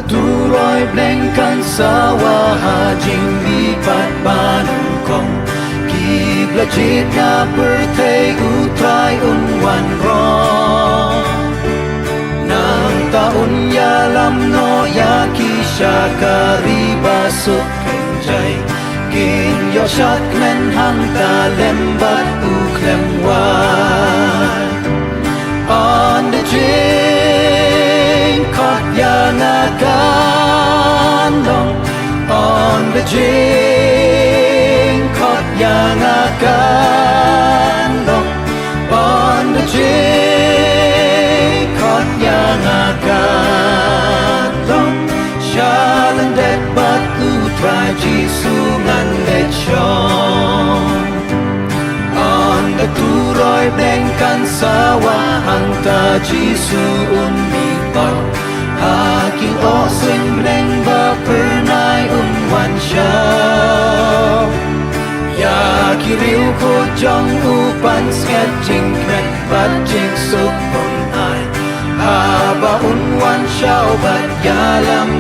turoy blengkan sawa hajing lipat banungkong Kiblajit na pertay utray unwan rong Nang taon yalam no yaki siya karibasok kenjay Kinyo siyak men hang talembat uklemwan On the jing kot yang akan On the jing kot yang akan On the jing kot yang akan Shalan det bat utrai jisungan lechong On the turoy blengkan sawa hangta jisuun mipang Haking osing bleng ba pernay unwan siya Yakiriw ko jong upan sketching kret bat jigsuk pun ay Haba unwan siya bat yalam